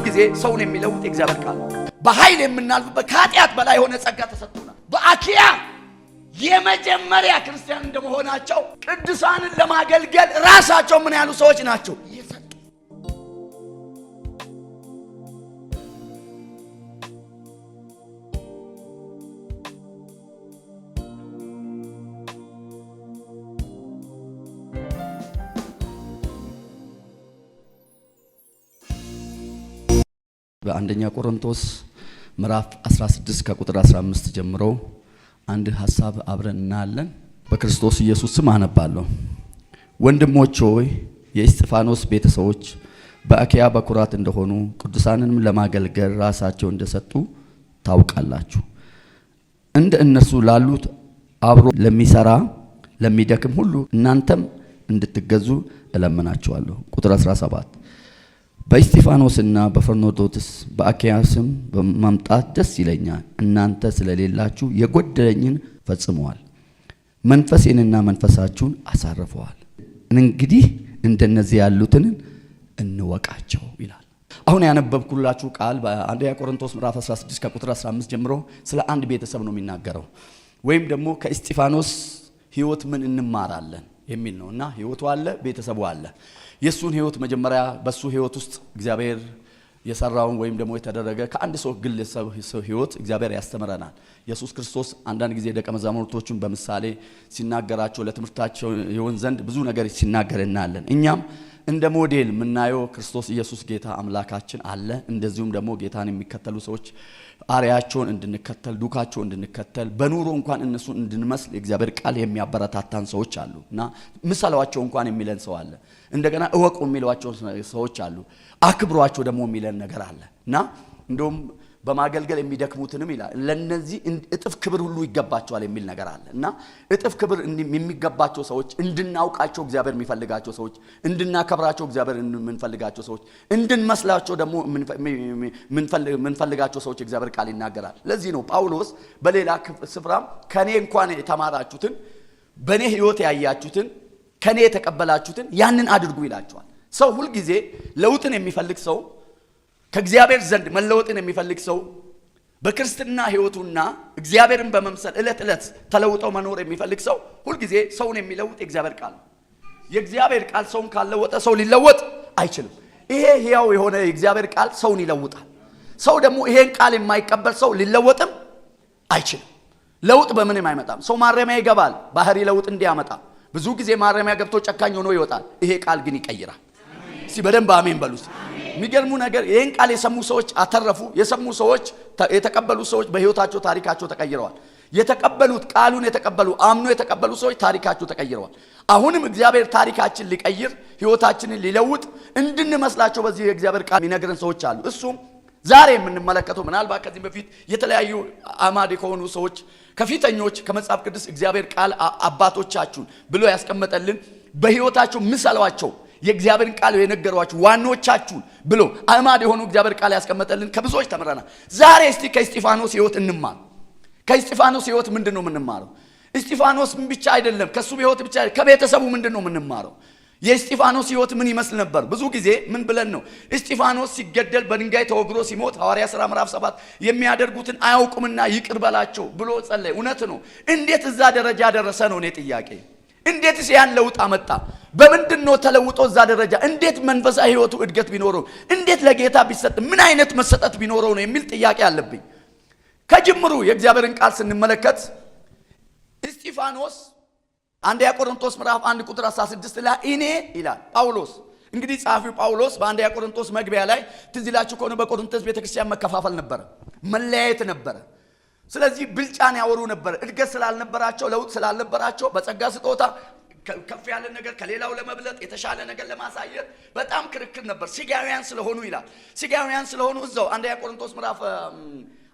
ጊዜ ሰውን የሚለውጥ የእግዚአብሔር ቃል በኃይል የምናልፍበት ከኃጢአት በላይ የሆነ ጸጋ ተሰጥቶናል። በአኪያ የመጀመሪያ ክርስቲያን እንደመሆናቸው ቅዱሳንን ለማገልገል ራሳቸው ምን ያሉ ሰዎች ናቸው የሰጡ። በአንደኛ ቆሮንቶስ ምዕራፍ 16 ከቁጥር 15 ጀምሮ አንድ ሐሳብ አብረን እናያለን። በክርስቶስ ኢየሱስ ስም አነባለሁ። ወንድሞች ሆይ የእስጢፋኖስ ቤተሰቦች በአኪያ በኩራት እንደሆኑ ቅዱሳንንም ለማገልገል ራሳቸው እንደሰጡ ታውቃላችሁ። እንደ እነርሱ ላሉት አብሮ ለሚሰራ ለሚደክም ሁሉ እናንተም እንድትገዙ እለምናችኋለሁ። ቁጥር 17 በእስጢፋኖስና በፈርኖዶትስ በአኪያስም በመምጣት ደስ ይለኛል። እናንተ ስለሌላችሁ የጎደለኝን ፈጽመዋል፣ መንፈሴንና መንፈሳችሁን አሳርፈዋል። እንግዲህ እንደነዚህ ያሉትን እንወቃቸው ይላል። አሁን ያነበብኩላችሁ ቃል በአንደኛ ቆሮንቶስ ምዕራፍ 16 ከቁጥር 15 ጀምሮ ስለ አንድ ቤተሰብ ነው የሚናገረው። ወይም ደግሞ ከእስጢፋኖስ ሕይወት ምን እንማራለን የሚል ነውና ሕይወቱ አለ፣ ቤተሰቡ አለ። የሱን ሕይወት መጀመሪያ በሱ ሕይወት ውስጥ እግዚአብሔር የሰራውን ወይም ደግሞ የተደረገ ከአንድ ሰው ግለሰብ ሕይወት እግዚአብሔር ያስተምረናል። ኢየሱስ ክርስቶስ አንዳንድ ጊዜ ደቀ መዛሙርቶቹን በምሳሌ ሲናገራቸው ለትምህርታቸው ይሆን ዘንድ ብዙ ነገር ሲናገር እናያለን። እኛም እንደ ሞዴል የምናየው ክርስቶስ ኢየሱስ ጌታ አምላካችን አለ። እንደዚሁም ደግሞ ጌታን የሚከተሉ ሰዎች አርያቸውን እንድንከተል ዱካቸውን እንድንከተል በኑሮ እንኳን እነሱን እንድንመስል የእግዚአብሔር ቃል የሚያበረታታን ሰዎች አሉ እና ምሳሌዋቸው እንኳን የሚለን ሰው አለ። እንደገና እወቁ የሚሏቸው ሰዎች አሉ። አክብሯቸው ደግሞ የሚለን ነገር አለ እና እንደውም በማገልገል የሚደክሙትንም ይላል ለነዚህ እጥፍ ክብር ሁሉ ይገባቸዋል የሚል ነገር አለ እና እጥፍ ክብር የሚገባቸው ሰዎች እንድናውቃቸው እግዚአብሔር የሚፈልጋቸው ሰዎች፣ እንድናከብራቸው እግዚአብሔር የምንፈልጋቸው ሰዎች፣ እንድንመስላቸው ደግሞ የምንፈልጋቸው ሰዎች እግዚአብሔር ቃል ይናገራል። ለዚህ ነው ጳውሎስ በሌላ ስፍራም ከኔ እንኳን የተማራችሁትን በኔ ሕይወት ያያችሁትን ከኔ የተቀበላችሁትን ያንን አድርጉ ይላቸዋል። ሰው ሁሉ ጊዜ ለውጥን የሚፈልግ ሰው ከእግዚአብሔር ዘንድ መለወጥን የሚፈልግ ሰው በክርስትና ሕይወቱና እግዚአብሔርን በመምሰል ዕለት ዕለት ተለውጠው መኖር የሚፈልግ ሰው ሁሉ ጊዜ ሰውን የሚለውጥ የእግዚአብሔር ቃል ነው። የእግዚአብሔር ቃል ሰውን ካልለወጠ ሰው ሊለወጥ አይችልም። ይሄ ሕያው የሆነ የእግዚአብሔር ቃል ሰውን ይለውጣል። ሰው ደግሞ ይሄን ቃል የማይቀበል ሰው ሊለወጥም አይችልም። ለውጥ በምንም አይመጣም። ሰው ማረሚያ ይገባል ባህሪ ለውጥ እንዲያመጣ። ብዙ ጊዜ ማረሚያ ገብቶ ጨካኝ ሆኖ ይወጣል። ይሄ ቃል ግን ይቀይራል። እስቲ በደንብ አሜን በሉ። የሚገርሙ ነገር ይሄን ቃል የሰሙ ሰዎች አተረፉ። የሰሙ ሰዎች የተቀበሉ ሰዎች በሕይወታቸው ታሪካቸው ተቀይረዋል። የተቀበሉት ቃሉን የተቀበሉ አምኖ የተቀበሉ ሰዎች ታሪካቸው ተቀይረዋል። አሁንም እግዚአብሔር ታሪካችን ሊቀይር ሕይወታችንን ሊለውጥ እንድንመስላቸው በዚህ የእግዚአብሔር ቃል የሚነግረን ሰዎች አሉ። እሱም ዛሬ የምንመለከተው ምናልባት ከዚህ በፊት የተለያዩ አማዴ ከሆኑ ሰዎች ከፊተኞች ከመጽሐፍ ቅዱስ እግዚአብሔር ቃል አባቶቻችሁን ብሎ ያስቀመጠልን በሕይወታቸው ምሳሌዋቸው የእግዚአብሔር ቃል የነገሯችሁ ዋኖቻችሁን ብሎ አማድ የሆኑ እግዚአብሔር ቃል ያስቀመጠልን ከብዙዎች ተምረናል። ዛሬ እስቲ ከእስጢፋኖስ ሕይወት እንማር። ከእስጢፋኖስ ሕይወት ምንድነው የምንማረው? እስጢፋኖስ ብቻ አይደለም ከሱ ሕይወት ብቻ ከቤተሰቡ ምንድነው የምንማረው? የእስጢፋኖስ ሕይወት ምን ይመስል ነበር? ብዙ ጊዜ ምን ብለን ነው እስጢፋኖስ ሲገደል በድንጋይ ተወግሮ ሲሞት ሐዋርያ ሥራ ምዕራፍ 7 የሚያደርጉትን አያውቁምና ይቅር በላቸው ብሎ ጸለየ። እውነት ነው። እንዴት እዛ ደረጃ ደረሰ ነው እኔ ጥያቄ። እንዴትስ ያን ለውጥ አመጣ? በምንድነው ተለውጦ እዛ ደረጃ? እንዴት መንፈሳዊ ሕይወቱ እድገት ቢኖረው? እንዴት ለጌታ ቢሰጥ? ምን አይነት መሰጠት ቢኖረው ነው የሚል ጥያቄ አለብኝ። ከጅምሩ የእግዚአብሔርን ቃል ስንመለከት እስጢፋኖስ አንደኛ ቆሮንቶስ ምዕራፍ 1 ቁጥር 16 ላይ እኔ ይላል ጳውሎስ። እንግዲህ ጻፊው ጳውሎስ በአንደኛ ቆሮንቶስ መግቢያ ላይ ትዝ ይላችሁ ከሆነ በቆሮንቶስ ቤተክርስቲያን መከፋፈል ነበረ፣ መለያየት ነበረ። ስለዚህ ብልጫን ያወሩ ነበር። እድገት ስላልነበራቸው ለውጥ ስላልነበራቸው በጸጋ ስጦታ ከፍ ያለ ነገር ከሌላው ለመብለጥ የተሻለ ነገር ለማሳየት በጣም ክርክር ነበር። ስጋውያን ስለሆኑ ይላል። ስጋውያን ስለሆኑ እዛው አንደኛ ቆሮንቶስ ምዕራፍ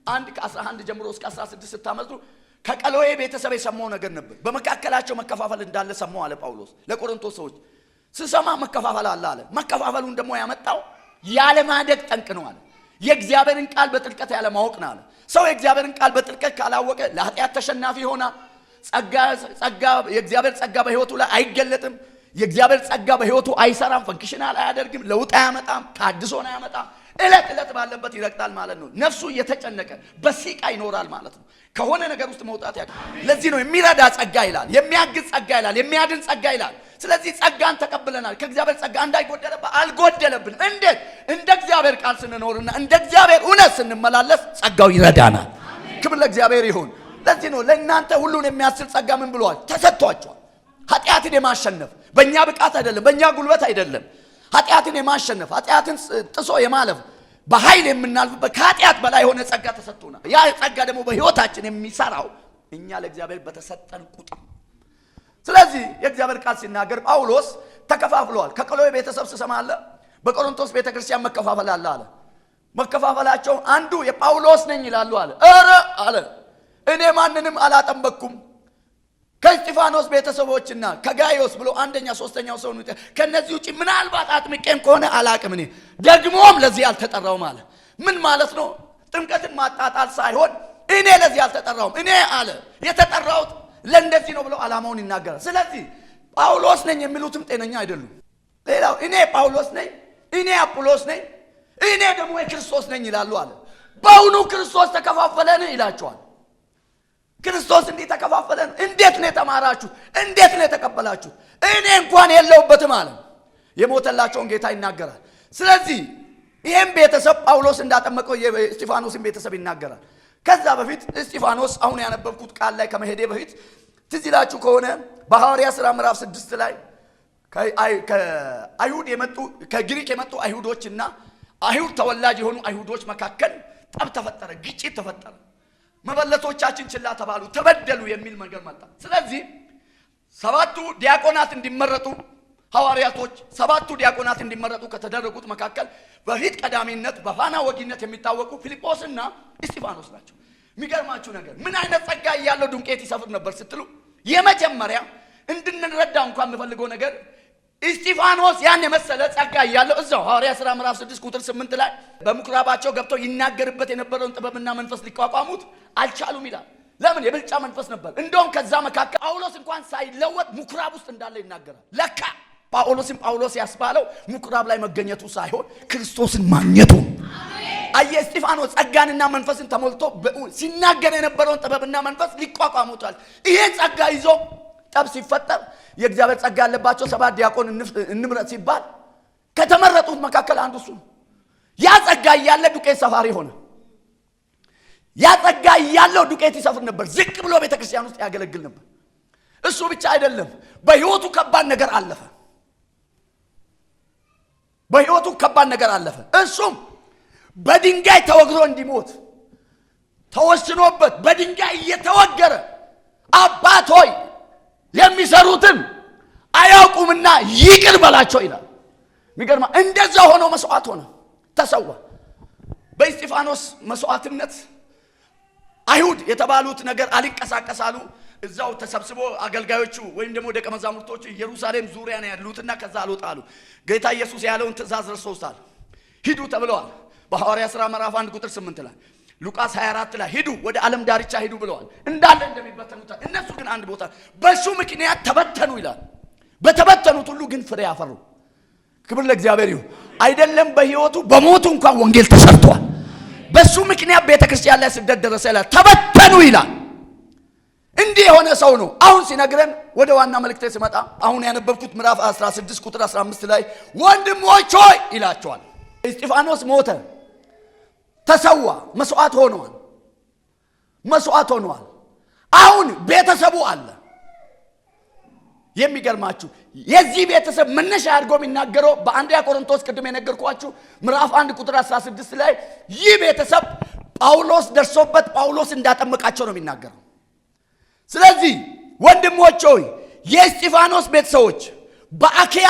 1 ከ11 ጀምሮ እስከ 16 ስታመጡ ከቀሎዬ ቤተሰብ የሰማው ነገር ነበር። በመካከላቸው መከፋፈል እንዳለ ሰማው አለ ጳውሎስ ለቆሮንቶስ ሰዎች። ስሰማ መከፋፈል አለ። መከፋፈሉን ደግሞ ያመጣው ያለ ማደግ ጠንቅ ነው አለ። የእግዚአብሔርን ቃል በጥልቀት ያለ ማወቅ ነው አለ። ሰው የእግዚአብሔርን ቃል በጥልቀት ካላወቀ ለኃጢአት ተሸናፊ ይሆናል። ጸጋ የእግዚአብሔር ጸጋ በሕይወቱ ላይ አይገለጥም። የእግዚአብሔር ጸጋ በሕይወቱ አይሰራም፣ ፈንክሽናል አያደርግም፣ ለውጥ አያመጣም፣ ታድሶን አያመጣም። ዕለት ዕለት ባለበት ይረግጣል ማለት ነው። ነፍሱ እየተጨነቀ በሲቃ ይኖራል ማለት ነው። ከሆነ ነገር ውስጥ መውጣት ያቀ ለዚህ ነው የሚረዳ ጸጋ ይላል፣ የሚያግዝ ጸጋ ይላል፣ የሚያድን ጸጋ ይላል። ስለዚህ ጸጋን ተቀብለናል። ከእግዚአብሔር ጸጋ እንዳይጎደለብን አልጎደለብን። እንዴት? እንደ እግዚአብሔር ቃል ስንኖርና እንደ እግዚአብሔር እውነት ስንመላለስ ጸጋው ይረዳናል። ክብር ለእግዚአብሔር ይሁን። ለዚህ ነው ለእናንተ ሁሉን የሚያስችል ጸጋ ምን ብሏል? ተሰጥቷቸዋል። ኃጢአትን የማሸነፍ በእኛ ብቃት አይደለም፣ በእኛ ጉልበት አይደለም። ኃጢአትን የማሸነፍ ኃጢአትን ጥሶ የማለፍ በኃይል የምናልፍበት ከኃጢአት በላይ የሆነ ጸጋ ተሰጥቶናል። ያ ጸጋ ደግሞ በሕይወታችን የሚሰራው እኛ ለእግዚአብሔር በተሰጠን ቁጥር። ስለዚህ የእግዚአብሔር ቃል ሲናገር ጳውሎስ ተከፋፍለዋል። ከቀሎዌ ቤተሰብ ስሰማለ በቆሮንቶስ ቤተክርስቲያን መከፋፈል አለ አለ። መከፋፈላቸው አንዱ የጳውሎስ ነኝ ይላሉ አለ። ኧረ አለ እኔ ማንንም አላጠመቅኩም ከእስጢፋኖስ ቤተሰቦችና ከጋዮስ ብሎ አንደኛ ሶስተኛው ሰው ነው። ከነዚህ ውጪ ምናልባት አጥምቄም ከሆነ አላቅም። እኔ ደግሞም ለዚህ አልተጠራውም አለ። ምን ማለት ነው? ጥምቀትን ማጣጣል ሳይሆን እኔ ለዚህ አልተጠራውም። እኔ አለ የተጠራሁት ለእንደዚህ ነው ብሎ ዓላማውን ይናገራል። ስለዚህ ጳውሎስ ነኝ የሚሉትም ጤነኛ አይደሉም። ሌላው እኔ ጳውሎስ ነኝ፣ እኔ አጵሎስ ነኝ፣ እኔ ደግሞ የክርስቶስ ነኝ ይላሉ አለ። በእውኑ ክርስቶስ ተከፋፈለን ይላቸዋል። ክርስቶስ እንዲህ ተከፋፈለን። እንዴት ነው የተማራችሁት? እንዴት ነው የተቀበላችሁት? እኔ እንኳን የለውበትም አለ። የሞተላቸውን ጌታ ይናገራል። ስለዚህ ይሄም ቤተሰብ ጳውሎስ እንዳጠመቀው የእስጢፋኖስን ቤተሰብ ይናገራል። ከዛ በፊት እስጢፋኖስ አሁን ያነበብኩት ቃል ላይ ከመሄዴ በፊት ትዝ ይላችሁ ከሆነ በሐዋርያ ሥራ ምዕራፍ 6 ላይ ከአይሁድ የመጡ ከግሪክ የመጡ አይሁዶችና አይሁድ ተወላጅ የሆኑ አይሁዶች መካከል ጠብ ተፈጠረ፣ ግጭት ተፈጠረ። መበለቶቻችን ችላ ተባሉ፣ ተበደሉ የሚል ነገር መጣ። ስለዚህ 7ቱ ዲያቆናት እንዲመረጡ ሐዋርያቶች 7ቱ ዲያቆናት እንዲመረጡ ከተደረጉት መካከል በፊት ቀዳሚነት በፋና ወጊነት የሚታወቁ ፊልጶስና እስጢፋኖስ ናቸው። የሚገርማችሁ ነገር ምን አይነት ጸጋ ያለው ዱቄት ይሰፍር ነበር ስትሉ የመጀመሪያ እንድንረዳ እንኳን የምፈልገው ነገር እስጢፋኖስ ያን የመሰለ ጸጋ ያለው እዛው ሐዋርያ ሥራ ምዕራፍ 6 ቁጥር 8 ላይ በምኩራባቸው ገብተው ይናገርበት የነበረውን ጥበብና መንፈስ ሊቋቋሙት አልቻሉም ይላል። ለምን? የብልጫ መንፈስ ነበር። እንደውም ከዛ መካከል ጳውሎስ እንኳን ሳይለወጥ ምኩራብ ውስጥ እንዳለ ይናገራል። ለካ ጳውሎስን ጳውሎስ ያስባለው ምኩራብ ላይ መገኘቱ ሳይሆን ክርስቶስን ማግኘቱ። አየ እስጢፋኖስ ጸጋንና መንፈስን ተሞልቶ ሲናገር የነበረውን ጥበብና መንፈስ ሊቋቋሙታል። ይሄን ጸጋ ይዞ ጠብ ሲፈጠር የእግዚአብሔር ጸጋ ያለባቸው 7 ዲያቆን እንምረጥ ሲባል ከተመረጡት መካከል አንዱ እሱ ነው። ያ ጸጋ ያለ ዱቄት ሰፋሪ ሆነ። ያ ጸጋ ያለው ዱቄት ይሰፍር ነበር። ዝቅ ብሎ ቤተክርስቲያን ውስጥ ያገለግል ነበር። እሱ ብቻ አይደለም፣ በህይወቱ ከባድ ነገር አለፈ። በህይወቱ ከባድ ነገር አለፈ። እሱም በድንጋይ ተወግሮ እንዲሞት ተወስኖበት በድንጋይ እየተወገረ አባት ሆይ የሚሰሩትን አያውቁምና ይቅር በላቸው ይላል። የሚገርማ እንደዛ ሆኖ መስዋዕት ሆነ፣ ተሰዋ። በእስጢፋኖስ መስዋዕትነት አይሁድ የተባሉት ነገር አልንቀሳቀሳሉ። እዛው ተሰብስቦ አገልጋዮቹ ወይም ደግሞ ደቀ መዛሙርቶቹ ኢየሩሳሌም ዙሪያ ነው ያሉትና ከዛ አልወጣሉ። ጌታ ኢየሱስ ያለውን ትእዛዝ ረስተውታል። ሂዱ ተብለዋል። በሐዋርያ ሥራ ምዕራፍ 1 ቁጥር 8 ላይ ሉቃስ 24 ላይ ሂዱ ወደ ዓለም ዳርቻ ሂዱ ብለዋል። እንዳለ እንደሚበተኑት እነሱ ግን አንድ ቦታ በሱ ምክንያት ተበተኑ ይላል። በተበተኑት ሁሉ ግን ፍሬ ያፈሩ። ክብር ለእግዚአብሔር ይሁን። አይደለም በህይወቱ በሞቱ እንኳን ወንጌል ተሰርቷል። በሱ ምክንያት ቤተክርስቲያን ላይ ስደት ደረሰ ይላል። ተበተኑ ይላል። እንዲህ የሆነ ሰው ነው። አሁን ሲነግረን ወደ ዋና መልእክቴ ስመጣ አሁን ያነበብኩት ምዕራፍ 16 ቁጥር 15 ላይ ወንድሞች ሆይ ይላቸዋል። እስጢፋኖስ ሞተ፣ ተሰዋ፣ መስዋዕት ሆኗል። መስዋዕት ሆኗል። አሁን ቤተሰቡ አለ። የሚገርማችሁ የዚህ ቤተሰብ መነሻ አድርጎ የሚናገረው በአንደኛ ቆሮንቶስ ቅድም የነገርኳችሁ ምዕራፍ 1 ቁጥር 16 ላይ ይህ ቤተሰብ ጳውሎስ ደርሶበት ጳውሎስ እንዳጠመቃቸው ነው የሚናገረው። ስለዚህ ወንድሞች ሆይ የእስጢፋኖስ ቤተሰቦች በአኪያ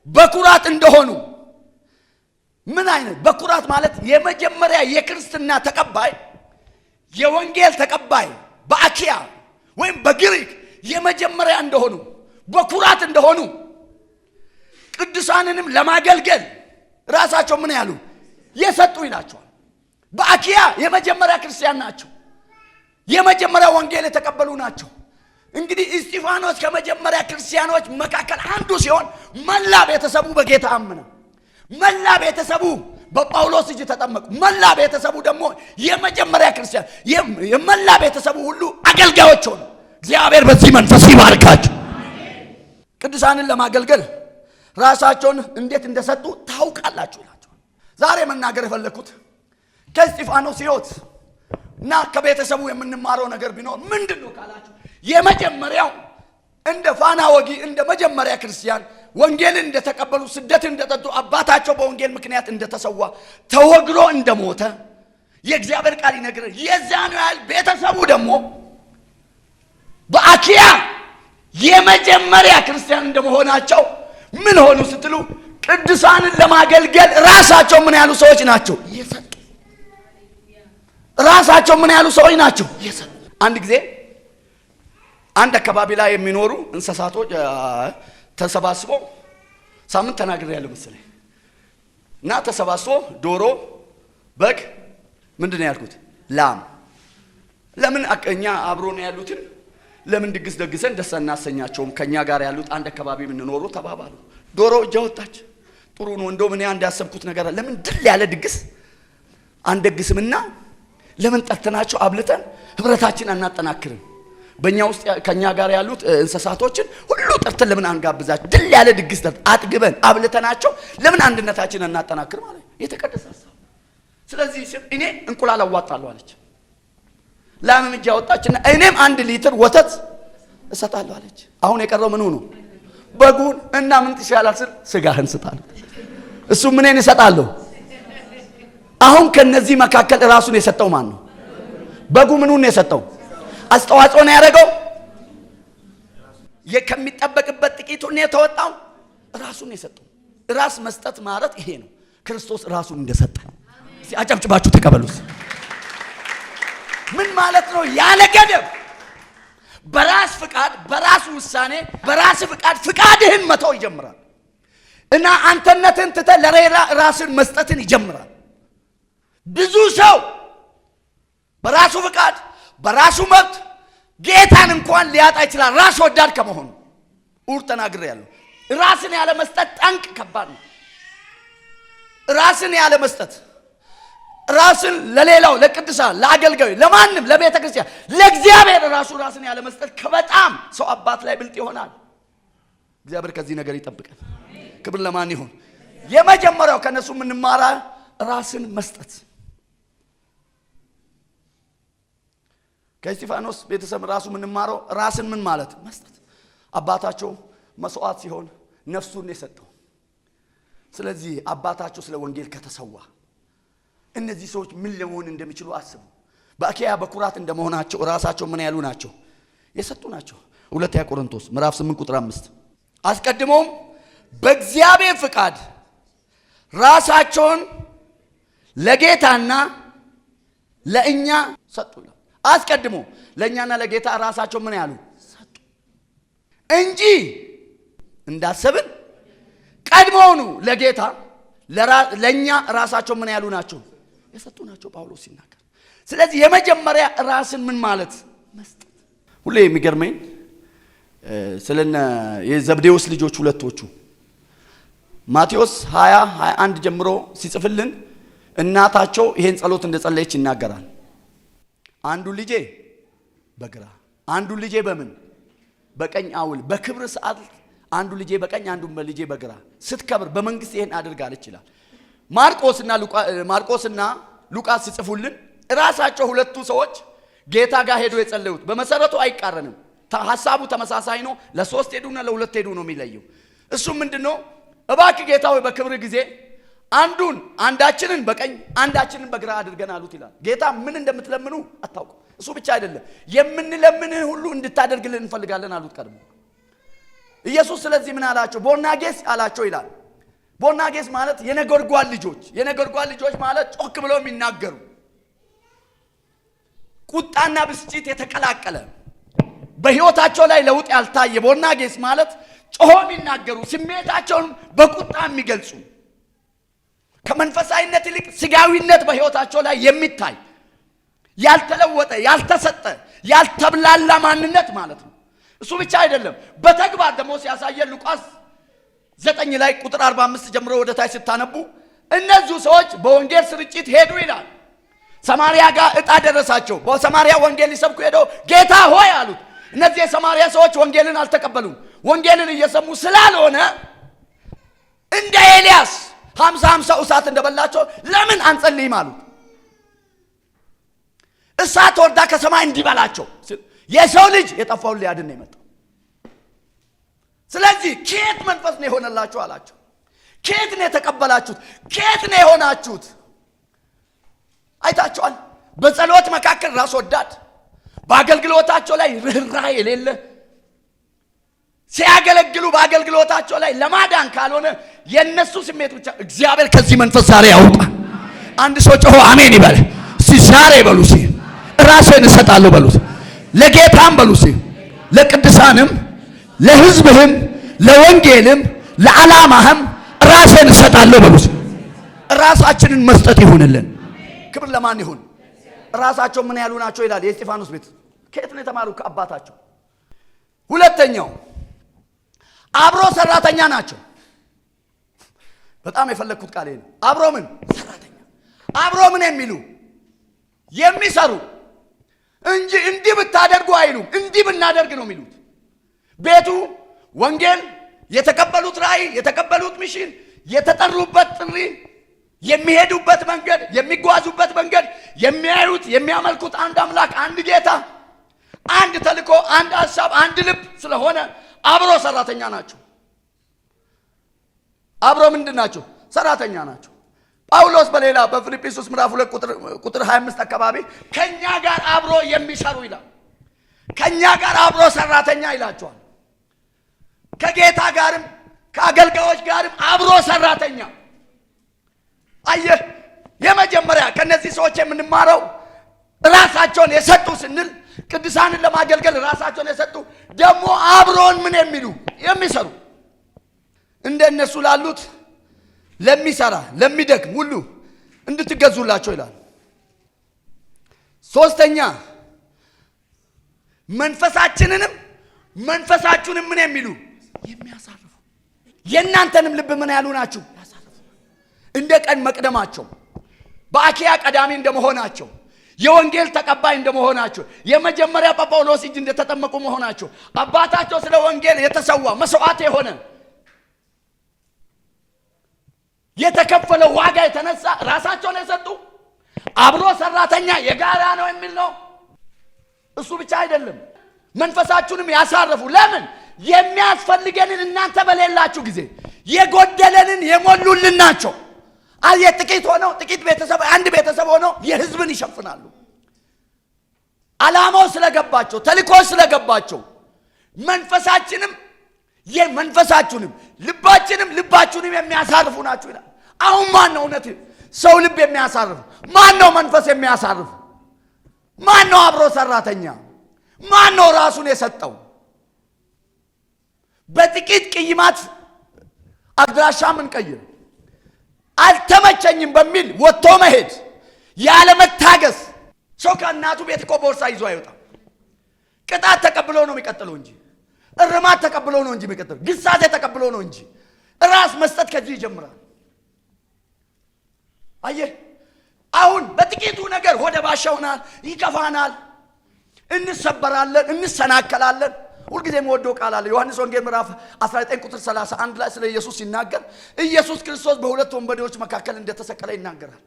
በኩራት እንደሆኑ። ምን አይነት በኩራት ማለት? የመጀመሪያ የክርስትና ተቀባይ የወንጌል ተቀባይ በአኪያ ወይም በግሪክ የመጀመሪያ እንደሆኑ በኩራት እንደሆኑ ቅዱሳንንም ለማገልገል ራሳቸው ምን ያሉ የሰጡ ይላቸዋል። በአኪያ የመጀመሪያ ክርስቲያን ናቸው። የመጀመሪያ ወንጌል የተቀበሉ ናቸው። እንግዲህ እስጢፋኖስ ከመጀመሪያ ክርስቲያኖች መካከል አንዱ ሲሆን መላ ቤተሰቡ በጌታ አመነ። መላ ቤተሰቡ በጳውሎስ እጅ ተጠመቁ። መላ ቤተሰቡ ደግሞ የመጀመሪያ ክርስቲያን የመላ ቤተሰቡ ሁሉ አገልጋዮች ሆኑ። እግዚአብሔር በዚህ መንፈስ ይባርካቸው። ቅዱሳንን ለማገልገል ራሳቸውን እንዴት እንደሰጡ ታውቃላችሁ ይላቸዋል። ዛሬ መናገር የፈለኩት ከእስጢፋኖስ ሕይወት እና ከቤተሰቡ የምንማረው ነገር ቢኖር ምንድነው ካላችሁ የመጀመሪያው እንደ ፋና ወጊ እንደ መጀመሪያ ክርስቲያን ወንጌልን እንደተቀበሉ ስደትን እንደጠጡ አባታቸው በወንጌል ምክንያት እንደተሰዋ ተወግሮ እንደሞተ የእግዚአብሔር ቃል ይነግረን። የዛኑ ያህል ቤተሰቡ ደግሞ በአኪያ የመጀመሪያ ክርስቲያን እንደመሆናቸው ምን ሆኑ ስትሉ ቅዱሳንን ለማገልገል ራሳቸው ምን ያሉ ሰዎች ናቸው የሰጡ። ራሳቸው ምን ያሉ ሰዎች ናቸው የሰጡ። አንድ ጊዜ አንድ አካባቢ ላይ የሚኖሩ እንስሳቶች ተሰባስበው ሳምንት ተናግሬያለሁ መሰለኝ እና ተሰባስበው ዶሮ፣ በግ ምንድነው ያልኩት ላም ለምን እኛ አብሮ ነው ያሉትን ለምን ድግስ ደግሰን ደስ እናሰኛቸውም ከኛ ጋር ያሉት አንድ አካባቢ የምንኖሩ ተባባሉ። ዶሮ እጃ ወጣች። ጥሩ ነው እንደው ምን እንዳሰብኩት ነገር ለምን ድል ያለ ድግስ አንደግስምና ለምን ጠርተናቸው አብልተን ህብረታችን አናጠናክርም? በእኛ ውስጥ ከኛ ጋር ያሉት እንስሳቶችን ሁሉ ጠርተን ለምን አንጋብዛቸው? ድል ያለ ድግስ አጥግበን አብልተናቸው ለምን አንድነታችን አናጠናክር ማለት የተቀደሰ ሐሳብ። ስለዚህ እኔ እንቁላል አዋጣለሁ አለች። ላምም እጃ ወጣችና እኔም 1 ሊትር ወተት እሰጣለሁ አለች። አሁን የቀረው ምኑ ነው? በጉን እና ምን ትሻላል ስል ስጋህን ስጣለሁ። እሱ ምንን እሰጣለሁ? አሁን ከነዚህ መካከል ራሱን የሰጠው ማን ነው? በጉ ምኑን የሰጠው? አስተዋጽኦ ነው ያደረገው። ከሚጠበቅበት ጥቂቱን የተወጣው ራሱን የሰጠው። ራስ መስጠት ማለት ይሄ ነው። ክርስቶስ ራሱን እንደሰጠ እስቲ አጨብጭባችሁ ተቀበሉት። ምን ማለት ነው? ያለ ገደብ በራስ ፍቃድ፣ በራስ ውሳኔ፣ በራስ ፍቃድ ፍቃድህን መተው ይጀምራል እና አንተነትን ትተህ ለሌላ ራስን መስጠትን ይጀምራል። ብዙ ሰው በራሱ ፍቃድ በራሱ መብት ጌታን እንኳን ሊያጣ ይችላል ራስ ወዳድ ከመሆኑ። ተናግሬያለሁ። ራስን ያለ መስጠት ጠንቅ ከባድ ነው። ራስን ያለ መስጠት ራስን ለሌላው ለቅዱሳን ለአገልጋዩ ለማንም ለቤተ ክርስቲያን ለእግዚአብሔር ራስን ያለ መስጠት ከበጣም ሰው አባት ላይ ብልጥ ይሆናል። እግዚአብሔር ከዚህ ነገር ይጠብቀን። ክብር ለማን ይሁን? የመጀመሪያው ከነሱ የምንማራ ራስን መስጠት። ከእስጢፋኖስ ቤተሰብ ራሱ የምንማረው ራስን ምን ማለት መስጠት። አባታቸው መስዋዕት ሲሆን ነፍሱን የሰጠው። ስለዚህ አባታቸው ስለ ወንጌል ከተሰዋ እነዚህ ሰዎች ምን ለመሆን እንደሚችሉ አስቡ። በአኪያ በኩራት እንደመሆናቸው ራሳቸው ምን ያሉ ናቸው? የሰጡ ናቸው። 2 ቆሮንቶስ ምዕራፍ 8 ቁጥር 5 አስቀድሞም በእግዚአብሔር ፍቃድ ራሳቸውን ለጌታና ለእኛ ሰጡ። አስቀድሞ ለእኛና ለጌታ ራሳቸው ምን ያሉ ሰጡ እንጂ እንዳሰብን ቀድሞውኑ ለጌታ ለእኛ ራሳቸው ምን ያሉ ናቸው? የሰጡ ናቸው ጳውሎስ ሲናገር። ስለዚህ የመጀመሪያ ራስን ምን ማለት መስጠት። ሁሌ የሚገርመኝ ስለነ የዘብዴዎስ ልጆች ሁለቶቹ ማቴዎስ 20:21 ጀምሮ ሲጽፍልን እናታቸው ይሄን ጸሎት እንደጸለየች ይናገራል። አንዱ ልጄ በግራ አንዱ ልጄ በምን በቀኝ አውል፣ በክብር ሰዓት አንዱ ልጄ በቀኝ አንዱ ልጄ በግራ ስትከብር በመንግስት ይሄን አድርጋለች ይላል። ማርቆስና ሉቃስ ሲጽፉልን ራሳቸው ሁለቱ ሰዎች ጌታ ጋር ሄዶ የጸለዩት በመሰረቱ አይቃረንም። ሐሳቡ ተመሳሳይ ነው። ለ3 ሄዱና ለ2 ሄዱ ነው የሚለየው። እሱ ምንድነው? እባክህ ጌታ ሆይ በክብር ጊዜ አንዳችንን በቀኝ አንዳችንን በግራ አድርገን አሉት ይላል። ጌታ ምን እንደምትለምኑ አታውቁም። እሱ ብቻ አይደለም የምንለምንህ ሁሉ እንድታደርግልን እንፈልጋለን አሉት ቀድሞ ኢየሱስ። ስለዚህ ምን አላቸው? ቦርናጌስ አላቸው ይላል። ቦርናጌስ ማለት የነጎድጓድ ልጆች ማለት ጮክ ብለው የሚናገሩ ቁጣና ብስጭት የተቀላቀለ በህይወታቸው ላይ ለውጥ ያልታየ። ቦርናጌስ ማለት ጮሆ የሚናገሩ ስሜታቸውን በቁጣ የሚገልጹ ከመንፈሳዊነት ይልቅ ስጋዊነት በህይወታቸው ላይ የሚታይ ያልተለወጠ ያልተሰጠ ያልተብላላ ማንነት ማለት ነው። እሱ ብቻ አይደለም፣ በተግባር ደግሞ ሲያሳየን ሉቃስ 9 ላይ ቁጥር 45 ጀምሮ ወደ ታች ስታነቡ እነዚህ ሰዎች በወንጌል ስርጭት ሄዱ ይላል። ሰማርያ ጋር ዕጣ ደረሳቸው። በሰማርያ ወንጌል ሊሰብኩ ሄደው ጌታ ሆይ አሉት። እነዚህ የሰማርያ ሰዎች ወንጌልን አልተቀበሉም። ወንጌልን እየሰሙ ስላልሆነ እንደ ኤልያስ 50 እሳት እንደበላቸው ለምን አንጸልይም አሉት። እሳት ወርዳ ከሰማይ እንዲበላቸው የሰው ልጅ የጠፋውን ሊያድን ነው የመጣው። ስለዚህ ከየት መንፈስ ነው የሆነላችሁ አላቸው። ከየት ነው የተቀበላችሁት? ከየት ነው የሆናችሁት? አይታችኋል። በጸሎት መካከል ራስ ወዳድ፣ በአገልግሎታቸው ላይ ርህራሄ የሌለ፣ ሲያገለግሉ በአገልግሎታቸው ላይ ለማዳን ካልሆነ የነሱ ስሜት ብቻ። እግዚአብሔር ከዚህ መንፈስ ዛሬ ያውጣ። አንድ ሰው ጮሆ አሜን ይበል። ዛሬ በሉሲ ራሴን እሰጣለሁ በሉት። ለጌታም በሉሲ ለቅዱሳንም ለሕዝብህም ለወንጌልም ለዓላማህም ራሴን እሰጣለሁ በሉት። ራሳችንን መስጠት ይሁንልን። ክብር ለማን ይሁን? ራሳቸው ምን ያሉ ናቸው ይላል የእስጢፋኖስ ቤት። ከየት ነው የተማሩ? ከአባታቸው። ሁለተኛው አብሮ ሰራተኛ ናቸው። በጣም የፈለግኩት ቃል ነው። አብሮ ምን ሰራተኛ፣ አብሮ ምን የሚሉ የሚሰሩ እንጂ እንዲህ ብታደርጉ አይሉም። እንዲህ ብናደርግ ነው የሚሉት። ቤቱ ወንጌል፣ የተቀበሉት ራእይ፣ የተቀበሉት ሚሽን፣ የተጠሩበት ጥሪ፣ የሚሄዱበት መንገድ፣ የሚጓዙበት መንገድ፣ የሚያዩት የሚያመልኩት አንድ አምላክ፣ አንድ ጌታ፣ አንድ ተልእኮ፣ አንድ ሐሳብ፣ አንድ ልብ ስለሆነ አብሮ ሰራተኛ ናቸው። አብሮ ምንድን ናቸው? ሰራተኛ ናቸው። ጳውሎስ በሌላ በፊልጵስዩስ ምዕራፍ 2 ቁጥር 25 አካባቢ ከኛ ጋር አብሮ የሚሰሩ ይላል። ከኛ ጋር አብሮ ሰራተኛ ይላቸዋል። ከጌታ ጋርም ከአገልጋዮች ጋርም አብሮ ሰራተኛ። አየህ፣ የመጀመሪያ ከነዚህ ሰዎች የምንማረው ራሳቸውን የሰጡ ስንል ቅዱሳንን ለማገልገል ራሳቸውን የሰጡ ደግሞ አብሮን ምን የሚሉ የሚሰሩ እንደነሱ ላሉት ለሚሰራ ለሚደክም ሁሉ እንድትገዙላቸው ይላል። ሶስተኛ መንፈሳችሁንም ምን የሚሉ የሚያሳርፉ። የእናንተንም ልብ ምን ያሉ ናችሁ? ያሳርፉ። እንደ ቀን መቅደማቸው፣ በአኪያ ቀዳሚ እንደመሆናቸው፣ የወንጌል ተቀባይ እንደመሆናቸው፣ የመጀመሪያ በጳውሎስ እጅ እንደተጠመቁ መሆናቸው፣ አባታቸው ስለ ወንጌል የተሰዋ መስዋዕት የሆነ የተከፈለው ዋጋ የተነሳ ራሳቸውን የሰጡ አብሮ ሰራተኛ የጋራ ነው የሚል ነው። እሱ ብቻ አይደለም፣ መንፈሳችሁንም ያሳርፉ። ለምን? የሚያስፈልገንን እናንተ በሌላችሁ ጊዜ የጎደለንን የሞሉልን ናቸው። ጥቂት ሆነው ጥቂት ቤተሰብ አንድ ቤተሰብ ሆነው የሕዝብን ይሸፍናሉ። ዓላማው ስለገባቸው፣ ተልእኮ ስለገባቸው መንፈሳችሁንም ልባችሁንም የሚያሳርፉ ናችሁ ይላል። አሁን ማን ነው እውነት ሰው ልብ የሚያሳርፍ? ማን ነው መንፈስ የሚያሳርፍ? ማን ነው አብሮ ሰራተኛ? ማን ነው ራሱን የሰጠው? በጥቂት ቅይማት አድራሻ ምን ቀይር አልተመቸኝም በሚል ወጥቶ መሄድ ያለ መታገስ። ሰው ከእናቱ ቤት እኮ ቦርሳ ይዞ አይወጣም። ቅጣት ተቀብሎ ነው የሚቀጥለው እንጂ እርማት ተቀብሎ ነው እንጂ የሚቀጥለው ግሳጼ ተቀብሎ ነው እንጂ ራስ መስጠት ከዚህ ይጀምራል። አየህ፣ አሁን በጥቂቱ ነገር ወደ ባሻውናል፣ ይከፋናል፣ እንሰበራለን፣ እንሰናከላለን። ሁልጊዜም ወደው ቃል አለ። ዮሐንስ ወንጌል ምዕራፍ 19 ቁጥር 31 ላይ ስለ ኢየሱስ ሲናገር ኢየሱስ ክርስቶስ በሁለት ወንበዴዎች መካከል እንደተሰቀለ ይናገራል።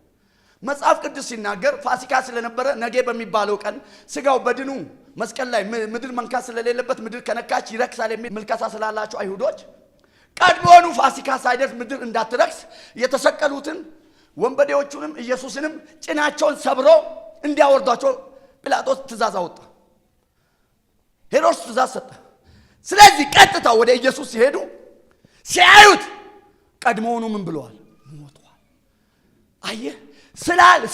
መጽሐፍ ቅዱስ ሲናገር ፋሲካ ስለነበረ ነገ በሚባለው ቀን ስጋው በድኑ መስቀል ላይ ምድር መንካት ስለሌለበት ምድር ከነካች ይረክሳል የሚል ምልከታ ስላላቸው አይሁዶች ቀድሞውኑ ፋሲካ ሳይደርስ ምድር እንዳትረክስ የተሰቀሉትን ወንበዴዎቹንም ኢየሱስንም ጭናቸውን ሰብሮ እንዲያወርዷቸው ጲላጦስ ትእዛዝ አወጣ። ሄሮድስ ትእዛዝ ሰጠ። ስለዚህ ቀጥታ ወደ ኢየሱስ ሲሄዱ ሲያዩት ቀድሞውኑ ምን ብለዋል? ሞቷል። አየህ፣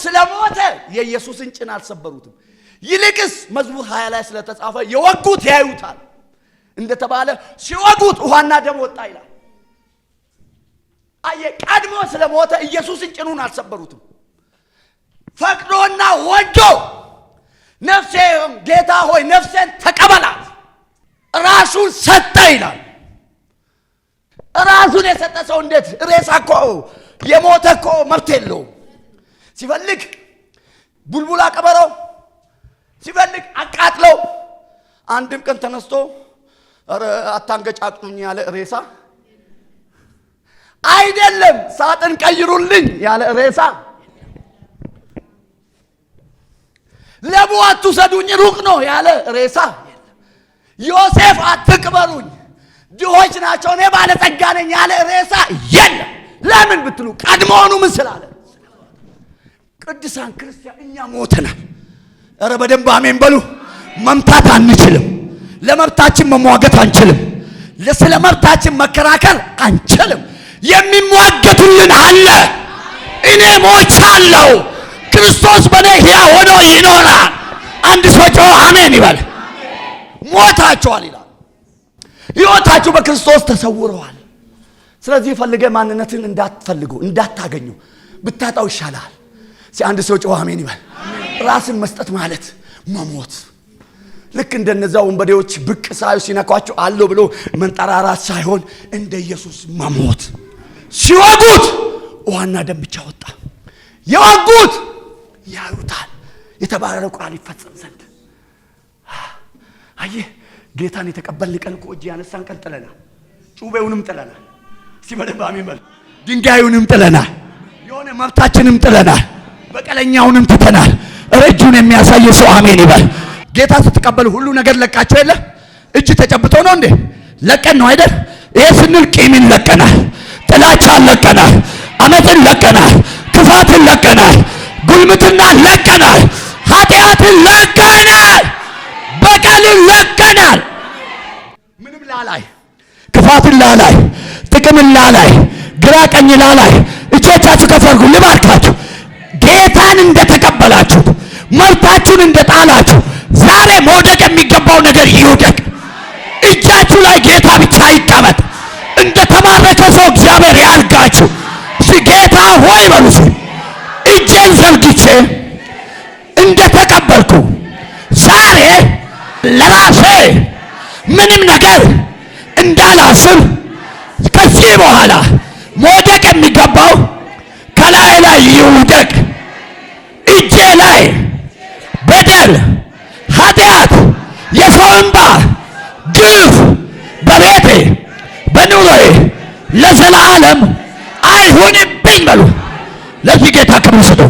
ስለሞተ የኢየሱስን ጭን አልሰበሩትም። ይልቅስ መዝሙር 20 ላይ ስለተጻፈ የወጉት ያዩታል እንደተባለ ሲወጉት ውሃና ደም ወጣ ይላል። አየህ፣ ቀድሞ ስለሞተ ኢየሱስን ጭኑን አልሰበሩትም። ፈቅዶና ወዶ ነፍሴ ጌታ ሆይ ነፍሴን ተቀበላት ራሱን ሰጠ ይላል። ራሱን የሰጠ ሰው እንዴት? ሬሳ እኮ የሞተ እኮ መብት የለውም። ሲፈልግ ቡልቡላ ቀበረው፣ ሲፈልግ አቃጥለው። አንድም ቀን ተነስቶ ኧረ አታንገጫቅጡኝ ያለ ሬሳ አይደለም። ሳጥን ቀይሩልኝ ያለ ሬሳ፣ ለቡ አትውሰዱኝ ሩቅ ነው ያለ ሬሳ የለም። ዮሴፍ አትቅበሩኝ ድሆች ናቸው እኔ ባለጸጋ ነኝ ያለ ሬሳ የለም። ለምን ብትሉ ቀድሞውኑ ምን ስላለ? ቅዱሳን ክርስቲያን እኛ ሞተናል። ኧረ በደንብ አሜን በሉ። መምታት አንችልም። ለመብታችን መሟገት አንችልም። ስለ መብታችን መከራከር አንችልም። የሚሟገቱልን አለ። እኔ ሞቻለሁ፣ ክርስቶስ በእኔ ሕያው ሆኖ ይኖራል። አንድ ሰው ጮኸ አሜን ይበል። ሞታችኋል ይላል። ሕይወታችሁ በክርስቶስ ተሰውረዋል። ስለዚህ ፈልገ ማንነትን እንዳትፈልጉ እንዳታገኙ ብታጣው ይሻላል። አንድ ሰው ጮኸ አሜን ይበል። ራስን መስጠት ማለት መሞት። ልክ እንደነዛ ወንበዴዎች ብቅ ሳዩ ሲነኳቸው አለው ብሎ መንጠራራት ሳይሆን እንደ ኢየሱስ መሞት። ሲወጉት ውሃና ደም ብቻ ወጣ። የወጉት ያዩታል የተባረረው ቃል ይፈጸም ዘንድ። አየህ ጌታን የተቀበልን ቀን እኮ እጅ ያነሳን ቀን ጥለናል። ጩቤውንም ጥለናል። እስቲ በደንብ አሜን በል። ድንጋዩንም ጥለናል። የሆነ መብታችንም ጥለናል። በቀለኛውንም ትተናል። እጁን የሚያሳይ ሰው አሜን ይበል። ጌታ ስትቀበል ሁሉ ነገር ለቃቸው የለ? እጅ ተጨብጦ ነው እንዴ? ለቀን ነው አይደል? ይሄ ስንል ቂምን ለቀናል፣ ጥላቻን ለቀናል፣ አመፅን ለቀናል፣ ክፋትን ለቀናል፣ ጉልምትና ለቀናል፣ ኃጢአትን ለቀናል፣ በቀልን ለቀናል። ምንም ላላይ፣ ክፋትን ላላይ፣ ጥቅምን ላላይ፣ ግራ ቀኝ ላላይ። እጆቻችሁ ከፍ አድርጉ ልባርካችሁ። ጌታን እንደተቀበላችሁ መብታችሁን እንደጣላችሁ ዛሬ መውደቅ የሚገባው ነገር ይውደቅ። እጃችሁ ላይ ጌታ ብቻ ይቀመጥ። እንደተማረከ ሰው እግዚአብሔር ያርጋችሁ። ጌታ ሆይ በሉ። እጄን ዘርግቼ እንደተቀበልኩ ዛሬ ለራሴ ምንም ነገር እንዳላስብ ከዚህ በኋላ መውደቅ የሚገባው ከላይ ላይ ይውደቅ። እጄ ላይ በደል፣ ኃጢአት፣ የሰው እንባ፣ ግፍ በቤቴ በኑሮዬ ለዘላለም አይሁንብኝ በሉ። ለዚህ ጌታ ክብር ስጡ።